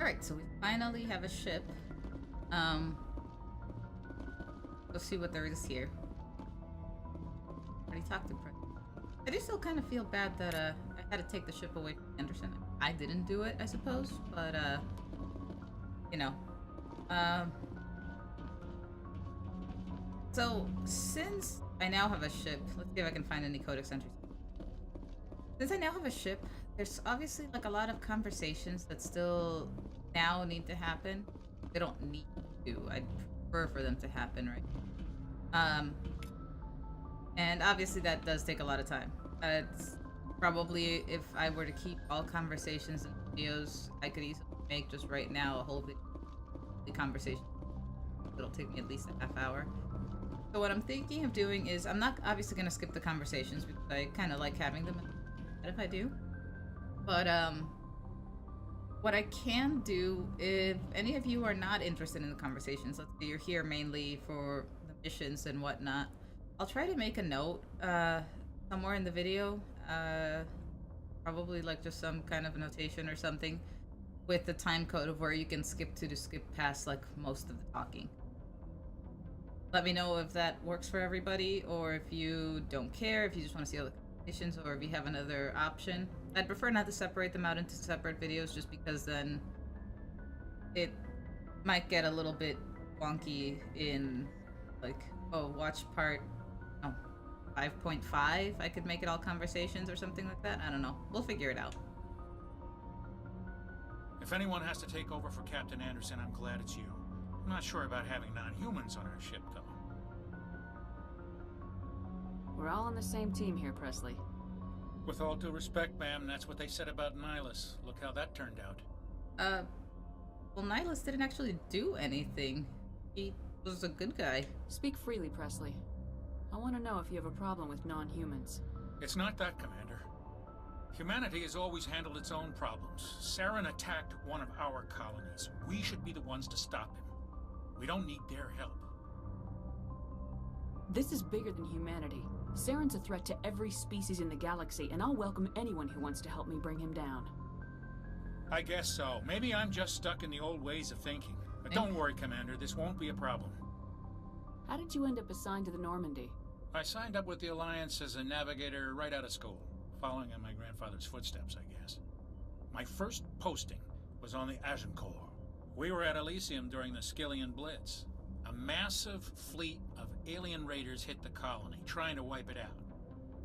Alright, so we finally have a ship. Let's see what there is here. Already talked to Prince. I do still kind of feel bad that I had to take the ship away from Anderson. I didn't do it, I suppose, but you know. So since I now have a ship, let's see if I can find any codex entries. Since I now have a ship, there's obviously like a lot of conversations that still now need to happen. They don't need to. I'd prefer for them to happen, right? And obviously that does take a lot of time. It's probably, if I were to keep all conversations and videos, I could easily make just right now a whole video conversation. It'll take me at least a half hour. So what I'm thinking of doing is, I'm not obviously going to skip the conversations because I kind of like having them if I do. But what I can do, if any of you are not interested in the conversations, let's say you're here mainly for the missions and whatnot, I'll try to make a note somewhere in the video, probably like just some kind of notation or something with the time code of where you can skip past like most of the talking. Let me know if that works for everybody, or if you don't care, if you just want to see all the conversations, or if you have another option. I'd prefer not to separate them out into separate videos, just because then it might get a little bit wonky in, like, oh, watch part 5.5. I could make it all conversations or something like that. I don't know. We'll figure it out. If anyone has to take over for Captain Anderson, I'm glad it's you. I'm not sure about having non-humans on our ship, though. We're all on the same team here, Presley. With all due respect, ma'am, that's what they said about Nihilus. Look how that turned out. Well, Nihilus didn't actually do anything. He was a good guy. Speak freely, Presley. I want to know if you have a problem with non-humans. It's not that, Commander. Humanity has always handled its own problems. Saren attacked one of our colonies. We should be the ones to stop him. We don't need their help. This is bigger than humanity. Saren's a threat to every species in the galaxy, and I'll welcome anyone who wants to help me bring him down. I guess so. Maybe I'm just stuck in the old ways of thinking. But don't worry, Commander, this won't be a problem. How did you end up assigned to the Normandy? I signed up with the Alliance as a navigator right out of school, following in my grandfather's footsteps, I guess. My first posting was on the Agincourt. We were at Elysium during the Skillian Blitz. A massive fleet of alien raiders hit the colony, trying to wipe it out.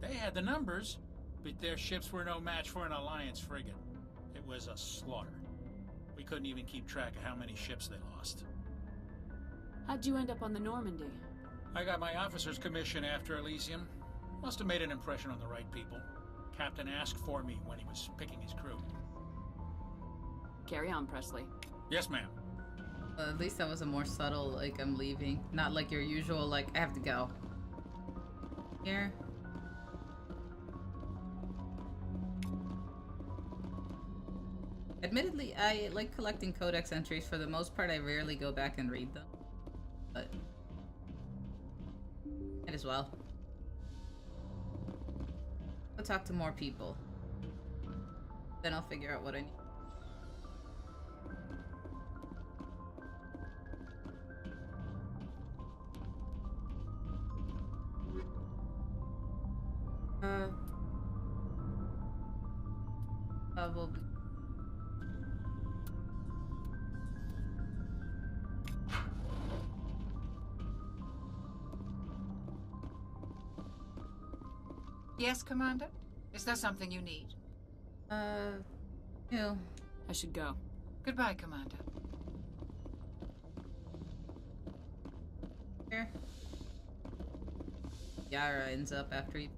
They had the numbers, but their ships were no match for an Alliance frigate. It was a slaughter. We couldn't even keep track of how many ships they lost. How'd you end up on the Normandy? I got my officer's commission after Elysium. Must have made an impression on the right people. Captain asked for me when he was picking his crew. Carry on, Presley. Yes, ma'am. At least that was a more subtle, like, I'm leaving. Not like your usual, like, I have to go. Here. Admittedly, I like collecting codex entries. For the most part, I rarely go back and read them. But might as well. I'll talk to more people. Then I'll figure out what I need. Probably. Yes, Commander? Is there something you need? No. I should go. Goodbye, Commander. Here. Liara ends up after you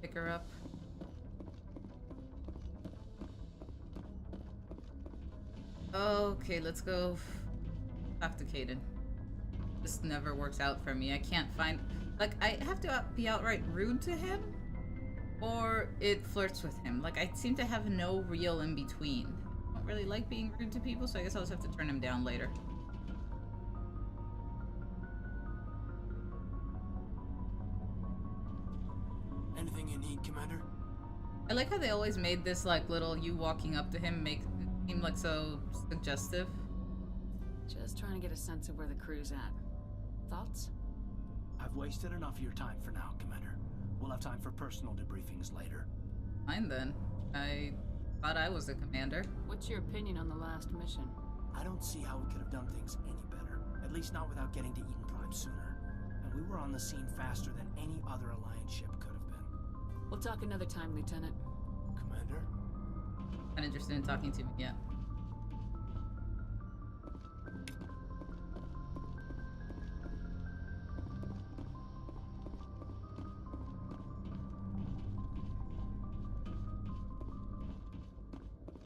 pick her up. Okay, let's go talk to Kaidan. This never works out for me. I can't find... Like, I have to be outright rude to him, or it flirts with him. Like, I seem to have no real in-between. I don't really like being rude to people, so I guess I'll just have to turn him down later. Anything you need, Commander? I like how they always made this, like, little you walking up to him seem like so suggestive. Just trying to get a sense of where the crew's at. Thoughts? I've wasted enough of your time for now, Commander. We'll have time for personal debriefings later. Fine then. I thought I was the commander. What's your opinion on the last mission? I don't see how we could have done things any better. At least not without getting to Eden Prime sooner. And we were on the scene faster than any other Alliance ship could have been. We'll talk another time, Lieutenant. Commander? Not interested in talking to me yet.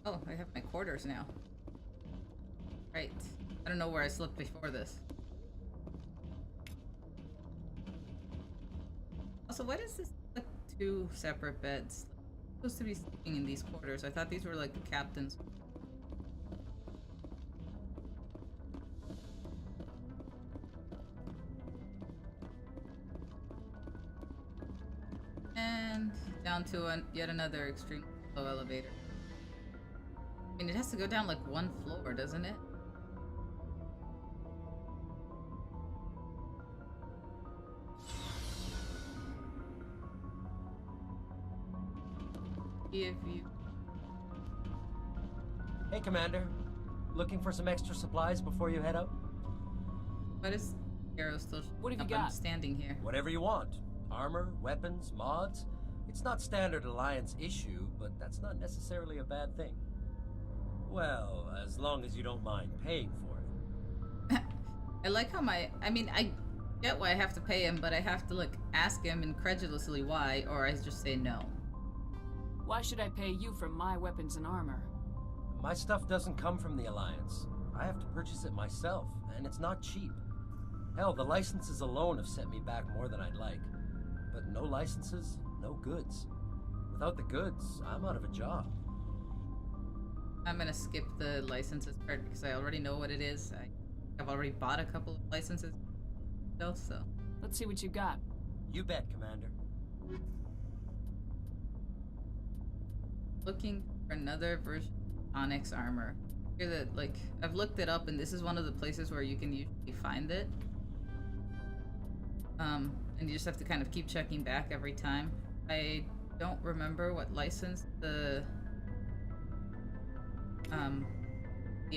Oh, I have my quarters now. Right. I don't know where I slept before this. Also, why does this like 2 separate beds? I'm supposed to be sleeping in these quarters. I thought these were like the captain's. And down to yet another extreme low elevator. I mean, it has to go down like 1 floor, doesn't it? If you... Hey, Commander. Looking for some extra supplies before you head out? What is Garrus still? What have you I'm got? standing here. Whatever you want. Armor, weapons, mods. It's not standard Alliance issue, but that's not necessarily a bad thing. Well, as long as you don't mind paying for it. I like how I mean, I get why I have to pay him, but I have to, like, ask him incredulously why, or I just say no. Why should I pay you for my weapons and armor? My stuff doesn't come from the Alliance. I have to purchase it myself, and it's not cheap. Hell, the licenses alone have set me back more than I'd like. But no licenses, no goods. Without the goods, I'm out of a job. I'm gonna skip the licenses part because I already know what it is. I've already bought a couple of licenses, though, so. Let's see what you got. You bet, Commander. Looking for another version of Onyx armor. Hear that, like, I've looked it up, and this is one of the places where you can usually find it. And you just have to kind of keep checking back every time. I don't remember what license the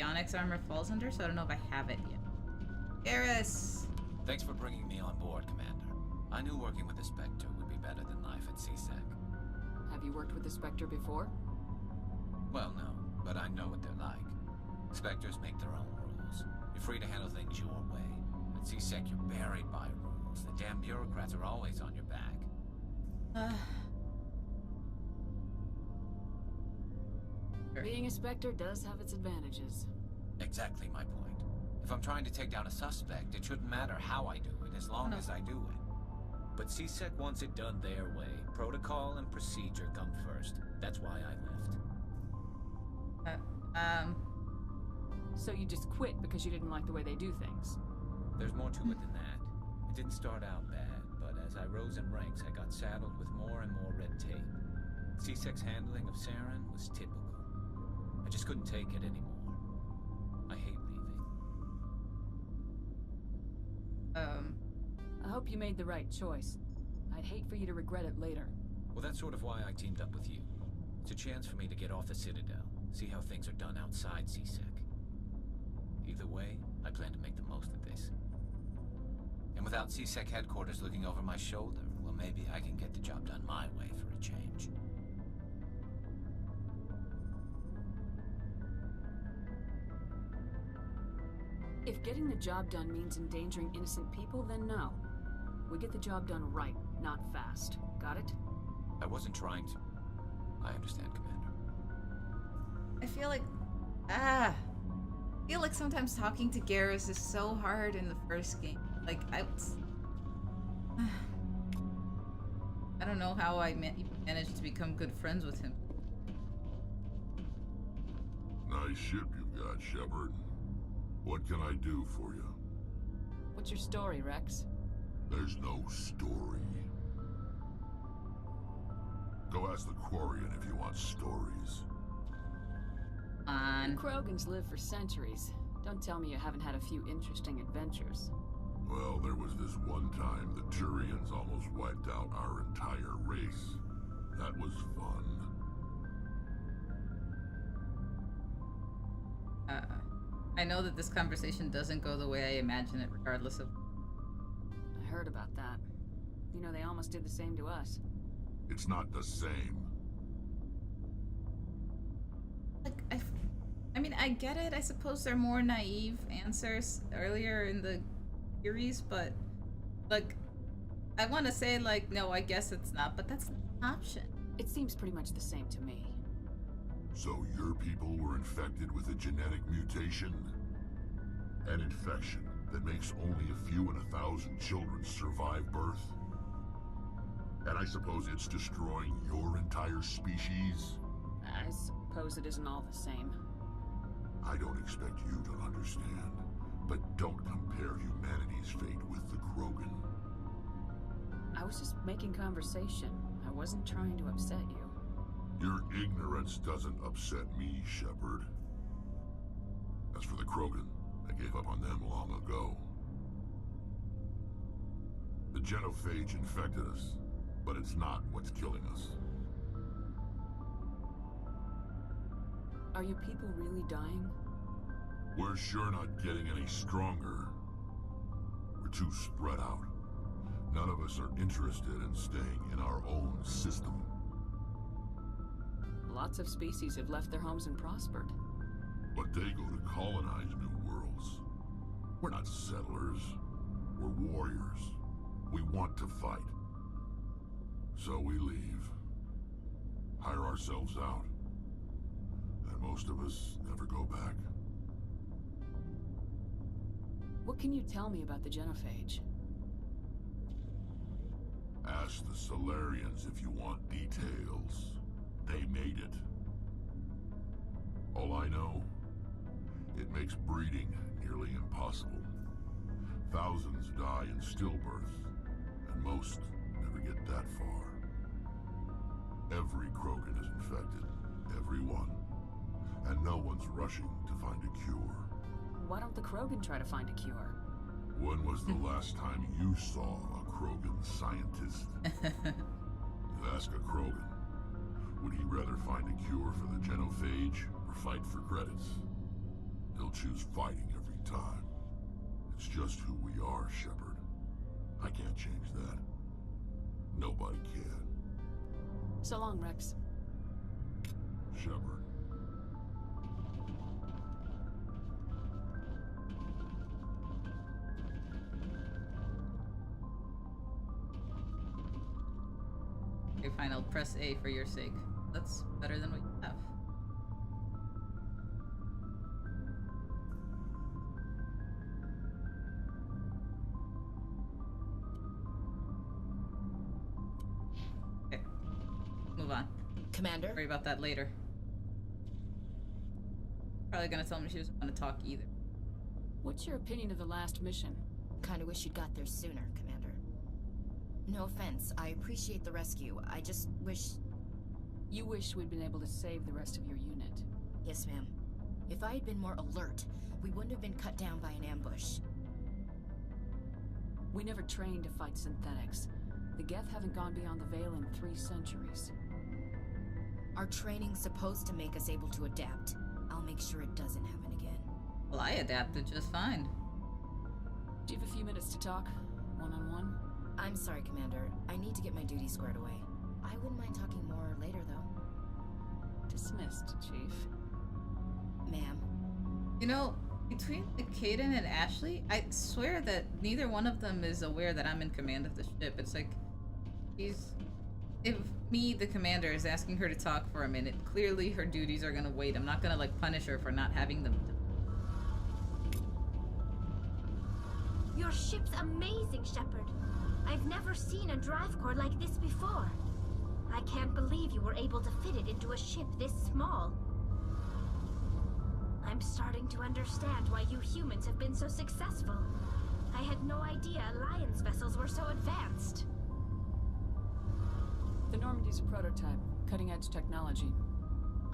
Onyx armor falls under, so I don't know if I have it yet. Garrus! Thanks for bringing me on board, Commander. I knew working with the Spectre would be better than life at CSEC. Have you worked with the Spectre before? Well, no, but I know what they're like. Spectres make their own rules. You're free to handle things your way. At CSEC, you're buried by rules. The damn bureaucrats are always on your back. Being a Spectre does have its advantages. Exactly my point. If I'm trying to take down a suspect, it shouldn't matter how I do it, as long as I do it. But CSEC wants it done their way. Protocol and procedure come first. That's why I left. So you just quit because you didn't like the way they do things? There's more to it than that. It didn't start out bad, but as I rose in ranks, I got saddled with more and more red tape. CSEC's handling of Saren was typical. I just couldn't take it anymore. I hate leaving. I hope you made the right choice. I'd hate for you to regret it later. Well, that's sort of why I teamed up with you. It's a chance for me to get off the Citadel, see how things are done outside CSEC. Either way, I plan to make the most of this. And without CSEC headquarters looking over my shoulder, well, maybe I can get the job done my way for a change. If getting the job done means endangering innocent people, then no. We get the job done right, not fast. Got it? I wasn't trying to. I understand, Commander. I feel like... I feel like sometimes talking to Garrus is so hard in the first game. Like, I don't know how I managed to become good friends with him. Nice ship you've got, Shepard. What can I do for you? What's your story, Wrex? There's no story. Go ask the Quarian if you want stories. On. Krogans live for centuries. Don't tell me you haven't had a few interesting adventures. Well, there was this one time the Turians almost wiped out our entire race. That was fun. I know that this conversation doesn't go the way I imagine it, regardless of... I heard about that. You know, they almost did the same to us. It's not the same. Like, I mean, I get it. I suppose they're more naive answers earlier in the series, but, like, I want to say, like, no, I guess it's not, but that's an option. It seems pretty much the same to me. So your people were infected with a genetic mutation? An infection that makes only a few in 1,000 children survive birth? And I suppose it's destroying your entire species? I suppose it isn't all the same. I don't expect you to understand, but don't compare humanity's fate with the Krogan. I was just making conversation. I wasn't trying to upset you. Your ignorance doesn't upset me, Shepard. As for the Krogan, I gave up on them long ago. The genophage infected us, but it's not what's killing us. Are your people really dying? We're sure not getting any stronger. We're too spread out. None of us are interested in staying in our own system. Lots of species have left their homes and prospered. But they go to colonize new worlds. We're not settlers. We're warriors. We want to fight. So we leave. Hire ourselves out. And most of us never go back. What can you tell me about the genophage? Ask the Solarians if you want details. They made it. All I know, it makes breeding nearly impossible. Thousands die in stillbirth, and most never get that far. Every Krogan is infected, every one. And no one's rushing to find a cure. Why don't the Krogan try to find a cure? When was the last time you saw a Krogan scientist? You ask a Krogan, would he rather find a cure for the genophage or fight for credits? He'll choose fighting every time. It's just who we are, Shepard. I can't change that. Nobody can. So long, Wrex. Shepard. Okay, fine, I'll press A for your sake. That's better than what you have. Okay. Move on. Commander? Worry about that later. Probably gonna tell me she doesn't want to talk either. What's your opinion of the last mission? Kinda wish you'd got there sooner, Commander. No offense, I appreciate the rescue. I just wish... You wish we'd been able to save the rest of your unit. Yes, ma'am. If I had been more alert, we wouldn't have been cut down by an ambush. We never trained to fight synthetics. The Geth haven't gone beyond the Veil in 3 centuries. Our training's supposed to make us able to adapt. I'll make sure it doesn't happen again. Well, I adapted just fine. Do you have a few minutes to talk? One-on-one? I'm sorry, Commander. I need to get my duties squared away. I wouldn't mind talking more later, though. Dismissed, Chief. Ma'am. You know, between Kaidan and Ashley, I swear that neither one of them is aware that I'm in command of the ship. It's like, if me, the commander, is asking her to talk for a minute, clearly her duties are gonna wait. I'm not gonna, like, punish her for not having them. Your ship's amazing, Shepard. I've never seen a drive core like this before. I can't believe you were able to fit it into a ship this small. I'm starting to understand why you humans have been so successful. I had no idea Alliance vessels were so advanced. The Normandy's a prototype, cutting-edge technology.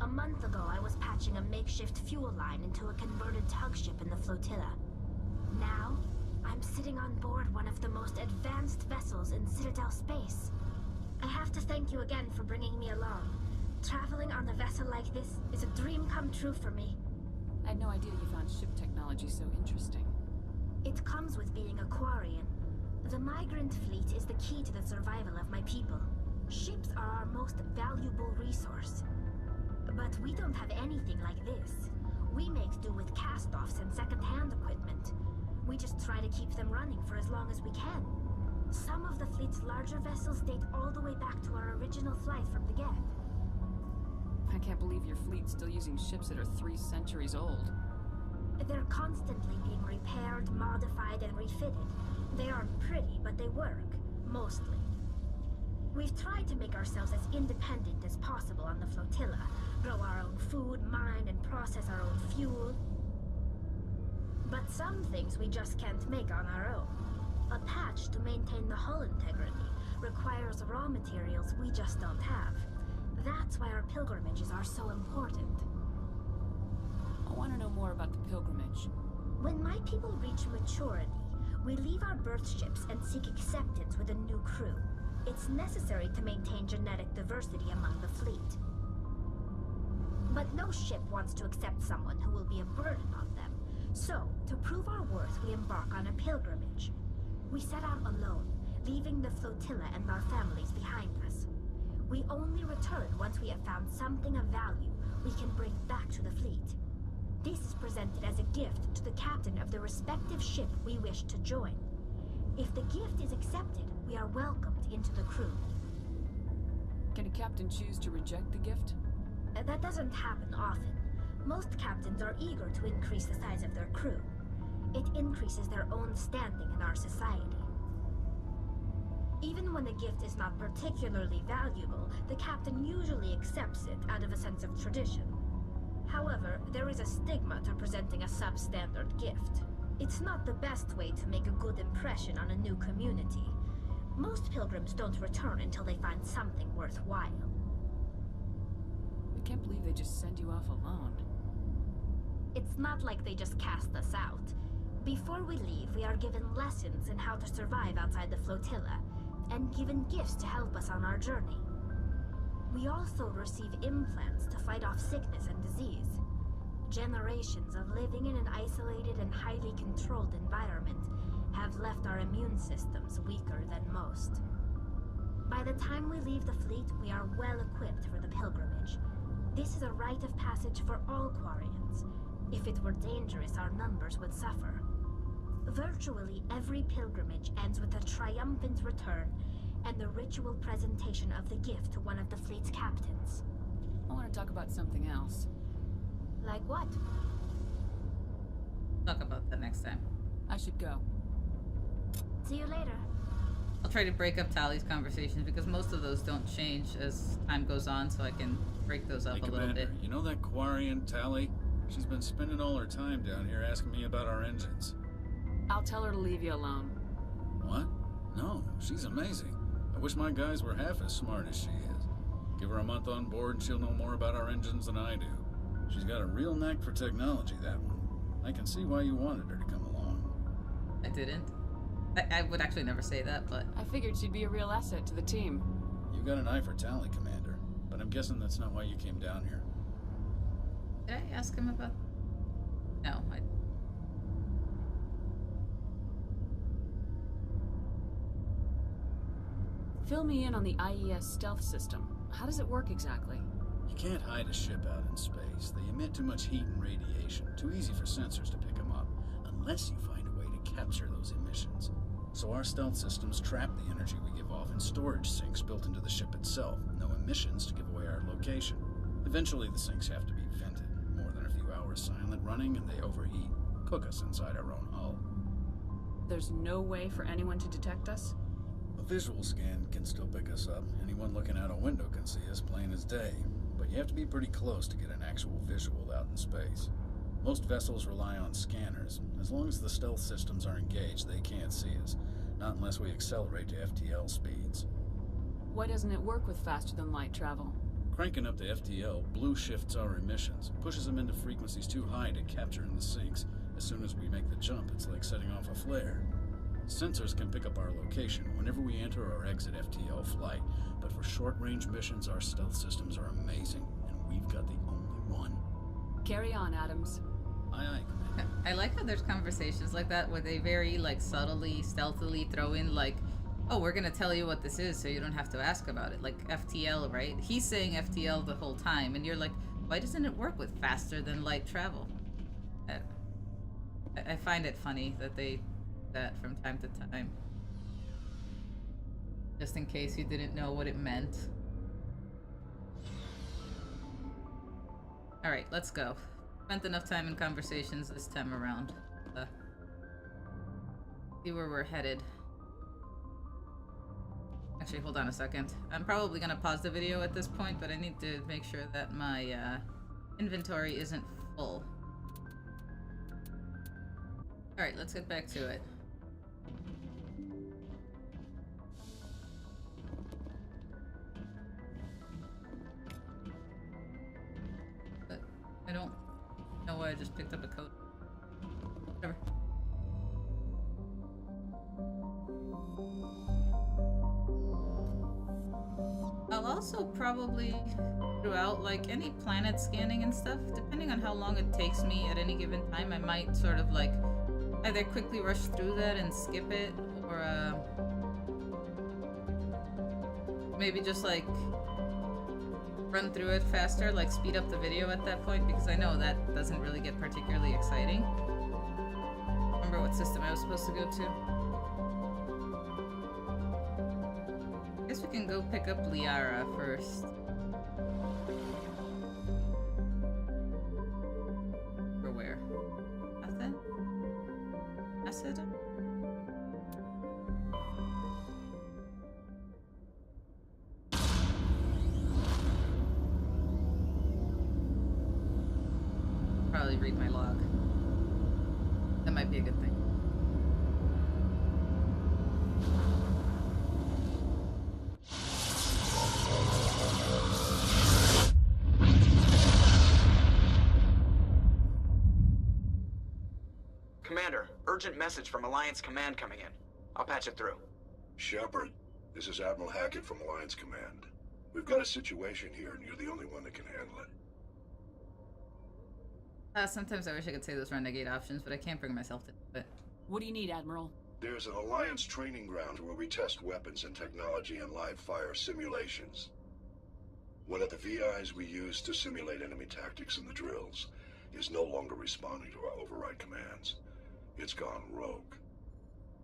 A month ago, I was patching a makeshift fuel line into a converted tug ship in the flotilla. Now, I'm sitting on board one of the most advanced vessels in Citadel space. I have to thank you again for bringing me along. Traveling on a vessel like this is a dream come true for me. I had no idea you found ship technology so interesting. It comes with being a Quarian. The migrant fleet is the key to the survival of my people. Ships are our most valuable resource. But we don't have anything like this. We make do with cast-offs and second-hand equipment. We just try to keep them running for as long as we can. Some of the fleet's larger vessels date all the way back to our original flight from the Geth. I can't believe your fleet's still using ships that are 3 centuries old. They're constantly being repaired, modified, and refitted. They aren't pretty, but they work. Mostly. We've tried to make ourselves as independent as possible on the flotilla. Grow our own food, mine, and process our own fuel. But some things we just can't make on our own. A patch to maintain the hull integrity requires raw materials we just don't have. That's why our pilgrimages are so important. I want to know more about the pilgrimage. When my people reach maturity, we leave our birth ships and seek acceptance with a new crew. It's necessary to maintain genetic diversity among the fleet. But no ship wants to accept someone who will be a burden on them. So, to prove our worth, we embark on a pilgrimage. We set out alone, leaving the flotilla and our families behind us. We only return once we have found something of value we can bring back to the fleet. This is presented as a gift to the captain of the respective ship we wish to join. If the gift is accepted, we are welcomed into the crew. Can a captain choose to reject the gift? That doesn't happen often. Most captains are eager to increase the size of their crew. It increases their own standing in our society. Even when a gift is not particularly valuable, the captain usually accepts it out of a sense of tradition. However, there is a stigma to presenting a substandard gift. It's not the best way to make a good impression on a new community. Most pilgrims don't return until they find something worthwhile. I can't believe they just send you off alone. It's not like they just cast us out. Before we leave, we are given lessons in how to survive outside the flotilla, and given gifts to help us on our journey. We also receive implants to fight off sickness and disease. Generations of living in an isolated and highly controlled environment have left our immune systems weaker than most. By the time we leave the fleet, we are well equipped for the pilgrimage. This is a rite of passage for all Quarians. If it were dangerous, our numbers would suffer. Virtually every pilgrimage ends with a triumphant return and the ritual presentation of the gift to one of the fleet's captains. I want to talk about something else. Like what? Talk about that next time. I should go. See you later. I'll try to break up Tali's conversations because most of those don't change as time goes on, so I can break those up a little bit. You know that Quarian, Tali? She's been spending all her time down here asking me about our engines. I'll tell her to leave you alone. What? No, she's amazing. I wish my guys were half as smart as she is. Give her a month on board and she'll know more about our engines than I do. She's got a real knack for technology, that one. I can see why you wanted her to come along. I didn't. I would actually never say that, but... I figured she'd be a real asset to the team. You got an eye for Tali, Commander. But I'm guessing that's not why you came down here. Did I ask him about... No, I... Fill me in on the IES stealth system. How does it work exactly? You can't hide a ship out in space. They emit too much heat and radiation. Too easy for sensors to pick them up. Unless you find a way to capture those emissions. So our stealth systems trap the energy we give off in storage sinks built into the ship itself. No emissions to give away our location. Eventually the sinks have to be vented. More than a few hours silent running and they overheat. Cook us inside our own hull. There's no way for anyone to detect us? A visual scan can still pick us up. Anyone looking out a window can see us plain as day. But you have to be pretty close to get an actual visual out in space. Most vessels rely on scanners. As long as the stealth systems are engaged, they can't see us. Not unless we accelerate to FTL speeds. Why doesn't it work with faster-than-light travel? Cranking up the FTL blue shifts our emissions, pushes them into frequencies too high to capture in the sinks. As soon as we make the jump, it's like setting off a flare. Sensors can pick up our location whenever we enter or exit FTL flight, but for short-range missions, our stealth systems are amazing, and we've got the only one. Carry on, Adams. Aye, aye, Commander. I like how there's conversations like that where they very, like, subtly, stealthily throw in, like, oh, we're gonna tell you what this is so you don't have to ask about it. Like, FTL, right? He's saying FTL the whole time, and you're like, why doesn't it work with faster than light travel? I find it funny that they do that from time to time. Just in case you didn't know what it meant. Alright, let's go. Spent enough time in conversations this time around. See where we're headed. Actually, hold on a second. I'm probably gonna pause the video at this point, but I need to make sure that my inventory isn't full. Alright, let's get back to it. But I don't know why I just picked up a coat. Whatever. I'll also probably, throughout, like, any planet scanning and stuff, depending on how long it takes me at any given time, I might sort of, like, either quickly rush through that and skip it, or, maybe just, like, run through it faster, like, speed up the video at that point, because I know that doesn't really get particularly exciting. Remember what system I was supposed to go to? I guess we can go pick up Liara first. For where? Nothing? Acid? Probably read my log. That might be a good thing. Commander, urgent message from Alliance Command coming in. I'll patch it through. Shepard, this is Admiral Hackett from Alliance Command. We've got a situation here, and you're the only one that can handle it. Sometimes I wish I could say those renegade options, but I can't bring myself to do it. What do you need, Admiral? There's an Alliance training ground where we test weapons and technology in live fire simulations. One of the VIs we use to simulate enemy tactics in the drills is no longer responding to our override commands. It's gone rogue.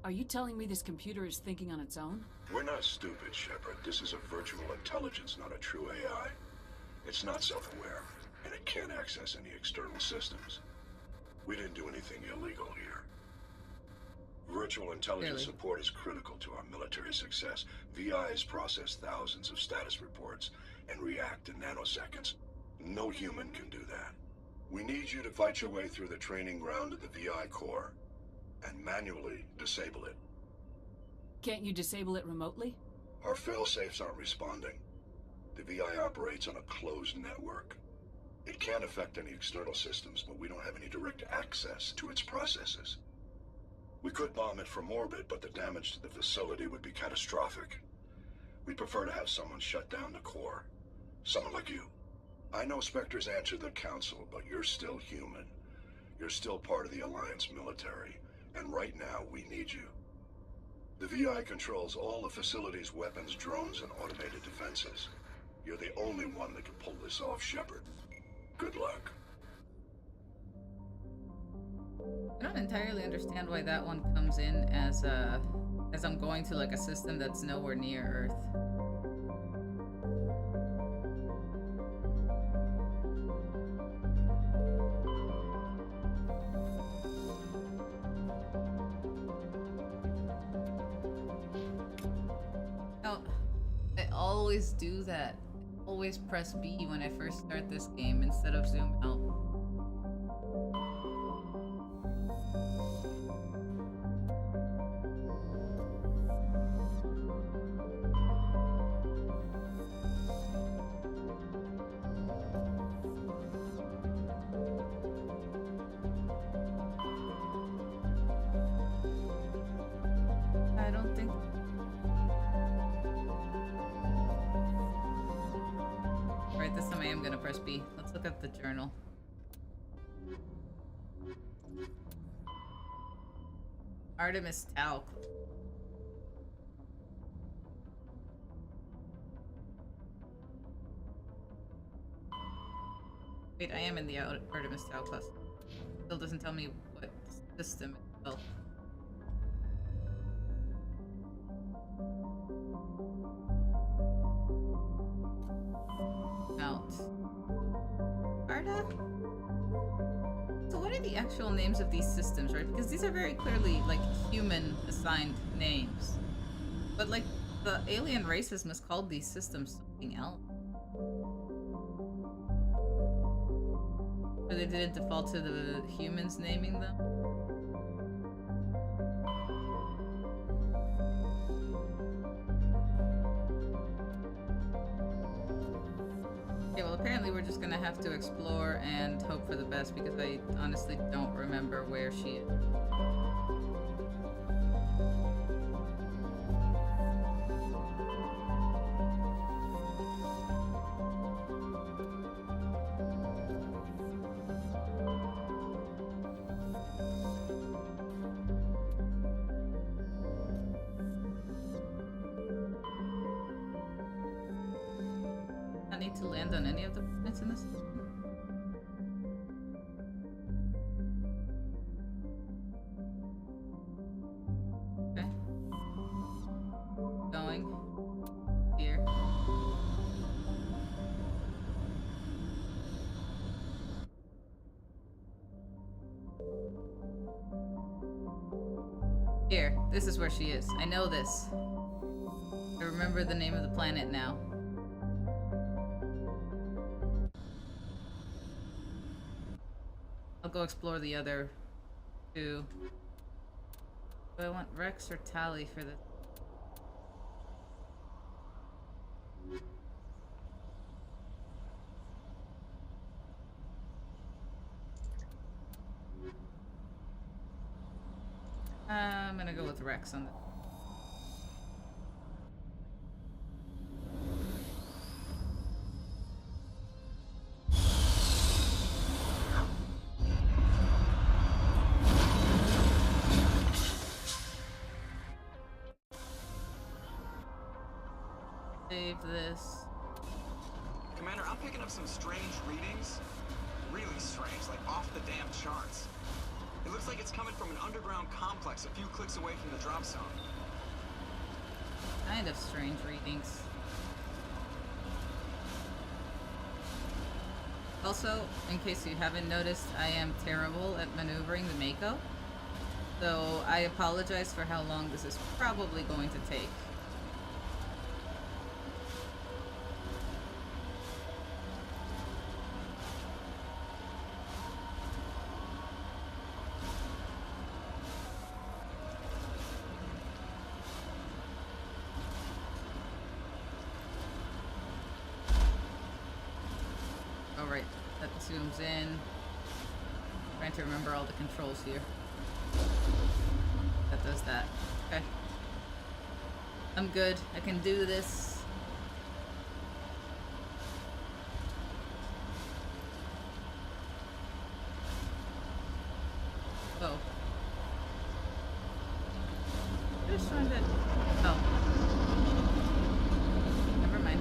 Are you telling me this computer is thinking on its own? We're not stupid, Shepard. This is a virtual intelligence, not a true AI. It's not self-aware, and it can't access any external systems. We didn't do anything illegal here. Virtual intelligence support is critical to our military success. VIs process thousands of status reports and react in nanoseconds. No human can do that. We need you to fight your way through the training ground of the VI core and manually disable it. Can't you disable it remotely? Our fail-safes aren't responding. The VI operates on a closed network. It can't affect any external systems, but we don't have any direct access to its processes. We could bomb it from orbit, but the damage to the facility would be catastrophic. We'd prefer to have someone shut down the core. Someone like you. I know Spectres answer the Council, but you're still human. You're still part of the Alliance military, and right now we need you. The VI controls all the facility's weapons, drones, and automated defenses. You're the only one that can pull this off, Shepard. Good luck. I don't entirely understand why that one comes in as I'm going to, like, a system that's nowhere near Earth. Oh, I always do that. Always press B when I first start this game instead of zoom out. am gonna press B. Let's look at the journal. Artemis Tau. Wait, I am in the Artemis Tau class. Still doesn't tell me what system itself. Out. Arda? So what are the actual names of these systems, right? Because these are very clearly, like, human-assigned names. But, like, the alien races must call these systems something else. Or they didn't default to the humans naming them? Okay, well apparently we're just gonna have to explore and hope for the best because I honestly don't remember where she is. To land on any of the planets in this system? Okay. Going. Here. Here. This is where she is. I know this. I remember the name of the planet now. I'll go explore the other two. Do I want Wrex or Tali for this? I'm gonna go with Wrex on that. Save this. Commander, I'm picking up some strange readings. Really strange, like off the damn charts. It looks like it's coming from an underground complex a few clicks away from the drop zone. Kind of strange readings. Also, in case you haven't noticed, I am terrible at maneuvering the Mako. So I apologize for how long this is probably going to take. Alright, that zooms in. Trying to remember all the controls here. That does that. Okay. I'm good. I can do this. Oh. I'm just trying to... Oh. Never mind.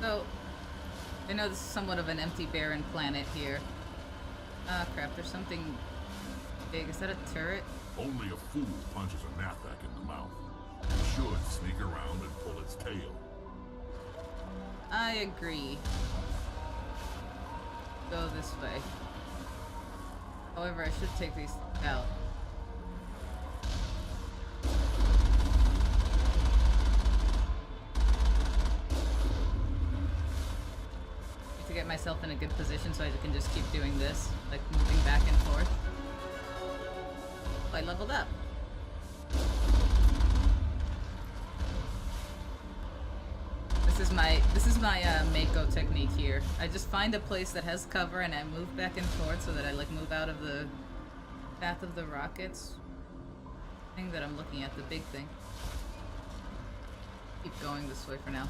So, I know this is somewhat of an empty, barren planet here. Ah, crap, there's something big. Is that a turret? Only a fool punches a knapsack in the mouth. It should sneak around and pull its tail. I agree. Go this way. However, I should take these out. to get myself in a good position so I can just keep doing this, like moving back and forth. Oh, I leveled up. This is my Mako technique here. I just find a place that has cover and I move back and forth so that I like move out of the path of the rockets. Thing that I'm looking at, the big thing. Keep going this way for now.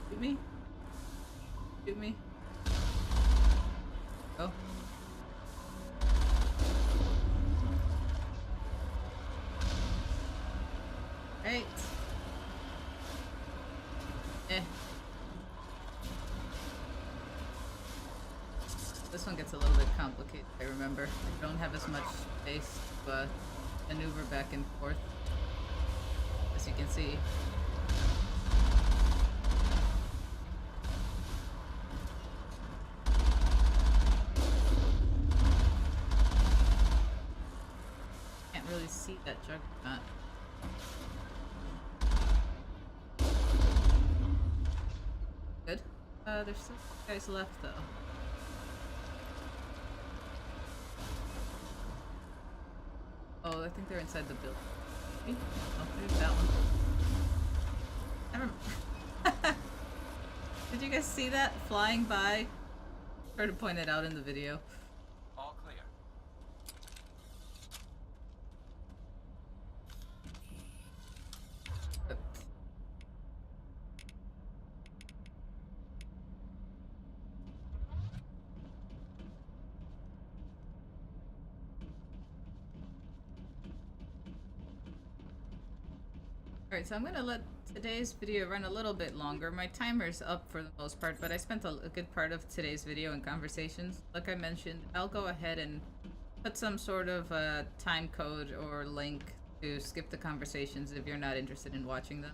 Shoot me? Shoot me? Oh. Right. This one gets a little bit complicated, I remember. I don't have as much space to maneuver back and forth, as you can see. Can't really see that juggernaut. Good. There's still guys left though. Oh, I think they're inside the building. Maybe? Oh, there's that one. Never. Did you guys see that flying by? Try to point it out in the video. All clear. Alright, so I'm gonna let today's video run a little bit longer. My timer's up for the most part, but I spent a good part of today's video in conversations. Like I mentioned, I'll go ahead and put some sort of time code or link to skip the conversations if you're not interested in watching them.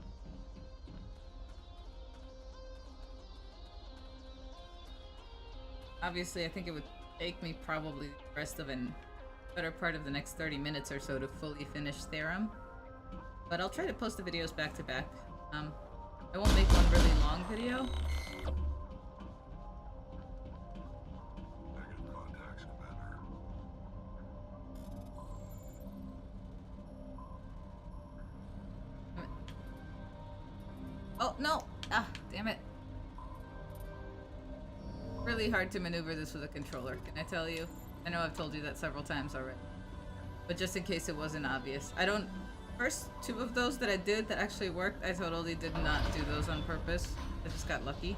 Obviously, I think it would take me probably the rest of an better part of the next 30 minutes or so to fully finish Theorem. But I'll try to post the videos back to back. I won't make one really long video. Negative contacts, Commander. Oh, no! Ah, damn it. Really hard to maneuver this with a controller, can I tell you? I know I've told you that several times already. But just in case it wasn't obvious. First two of those that I did that actually worked, I totally did not do those on purpose. I just got lucky.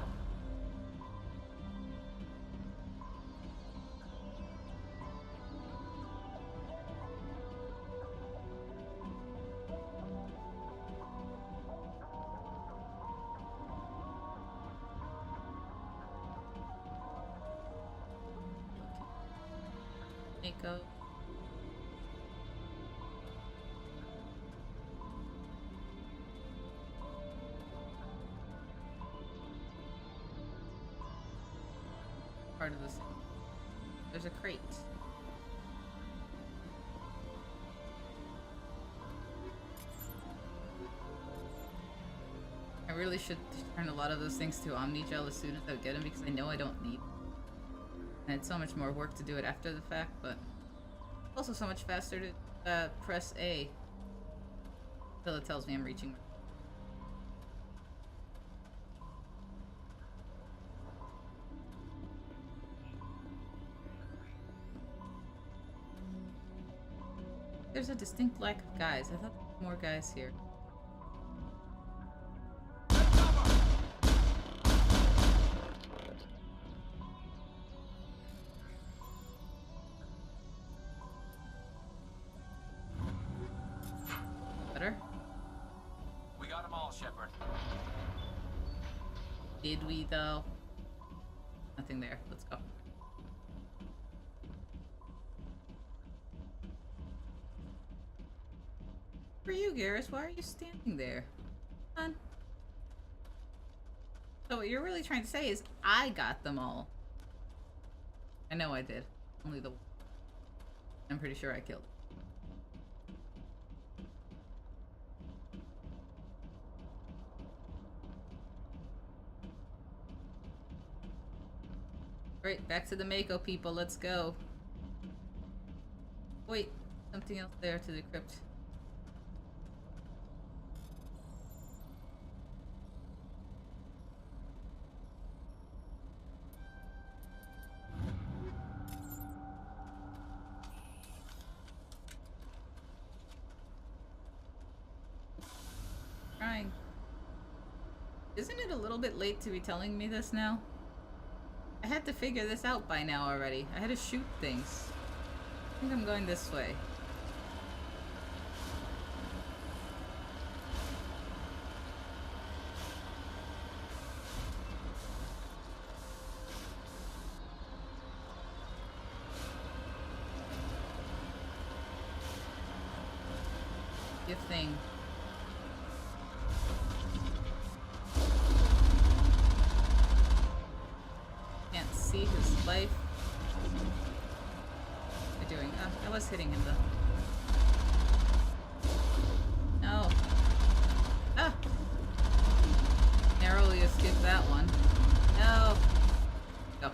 Nico. Part of this. There's a crate. I really should turn a lot of those things to Omni Gel as soon as I get them because I know I don't need them. And it's so much more work to do it after the fact, but also so much faster to press A until it tells me I'm reaching. There's a distinct lack of guys. I thought there were more guys here. Better? We got them all, Shepard. Did we, though? Nothing there. Let's go. For you, Garrus, why are you standing there? Come on. So what you're really trying to say is I got them all. I know I did. Only the one. I'm pretty sure I killed it. Right, back to the Mako people, let's go. Wait, something else there to decrypt. Trying. Isn't it a little bit late to be telling me this now? I had to figure this out by now already. I had to shoot things. I think I'm going this way. Good thing. Can't see his life. What are you doing? Oh, I was hitting him though. No. Ah! Narrowly escaped that one. No! Go.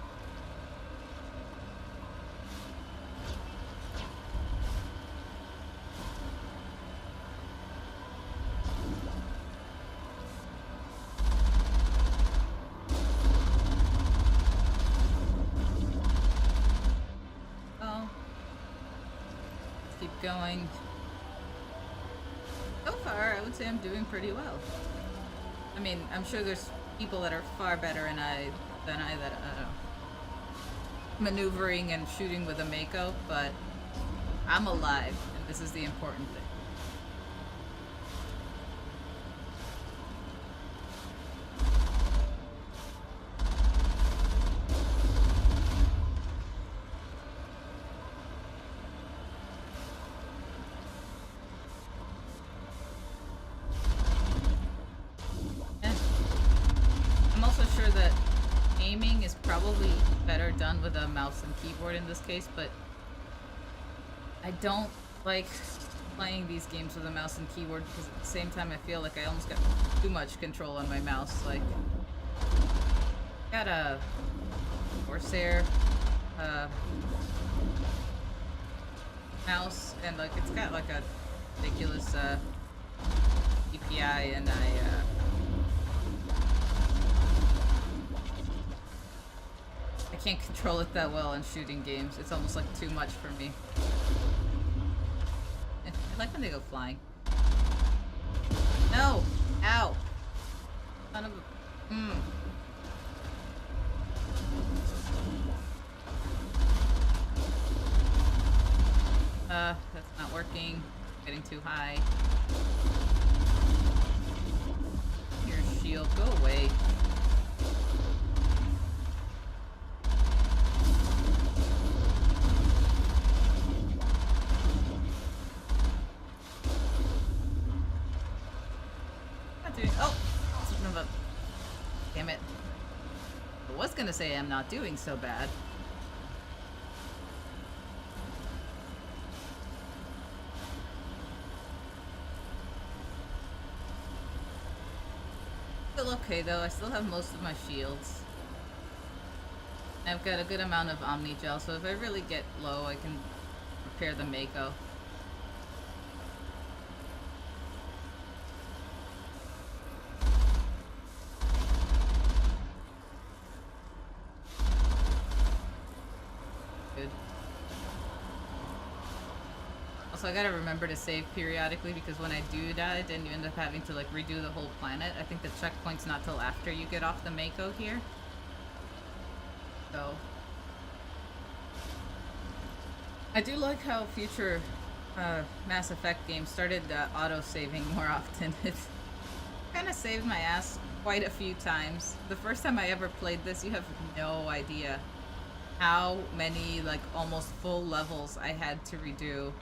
Going. So far, I would say I'm doing pretty well. I mean, I'm sure there's people that are far better than I that maneuvering and shooting with a Mako, but I'm alive, and this is the important thing. Done with a mouse and keyboard in this case, but I don't like playing these games with a mouse and keyboard because at the same time I feel like I almost got too much control on my mouse. Like, got a Corsair mouse, and like it's got like a ridiculous DPI, and I can't control it that well in shooting games. It's almost like too much for me. I like when they go flying. No! Ow! Son of a... That's not working. Getting too high. Your shield, go away. Damn it. I was gonna say I'm not doing so bad. Still okay though, I still have most of my shields. I've got a good amount of Omni Gel, so if I really get low, I can repair the Mako. Also, I gotta remember to save periodically because when I do die, then you end up having to like redo the whole planet. I think the checkpoint's not till after you get off the Mako here. So I do like how future Mass Effect games started auto-saving more often. It's kind of saved my ass quite a few times. The first time I ever played this, you have no idea how many like almost full levels I had to redo.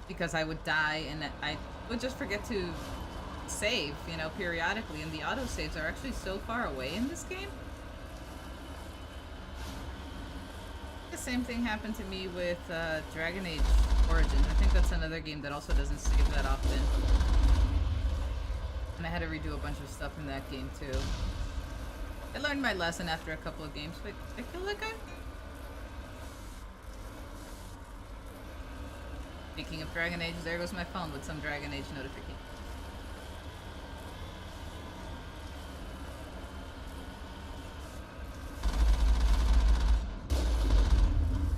Because I would die and I would just forget to save, you know, periodically, and the autosaves are actually so far away in this game. The same thing happened to me with Dragon Age Origins. I think that's another game that also doesn't save that often. And I had to redo a bunch of stuff in that game too. I learned my lesson after a couple of games, but I feel like I'm... Speaking of Dragon Age, there goes my phone with some Dragon Age notification.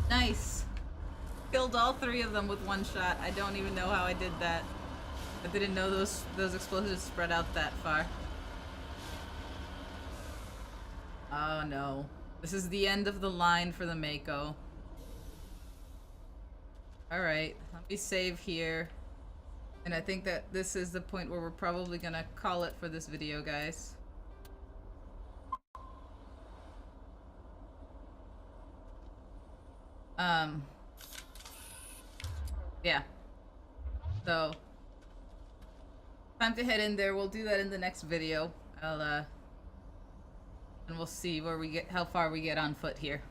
Nice! Killed all 3 of them with one shot. I don't even know how I did that. I didn't know those explosives spread out that far. Oh no. This is the end of the line for the Mako. Alright, let me save here. And I think that this is the point where we're probably gonna call it for this video, guys. Yeah. So, time to head in there. We'll do that in the next video. And we'll see where we get, how far we get on foot here.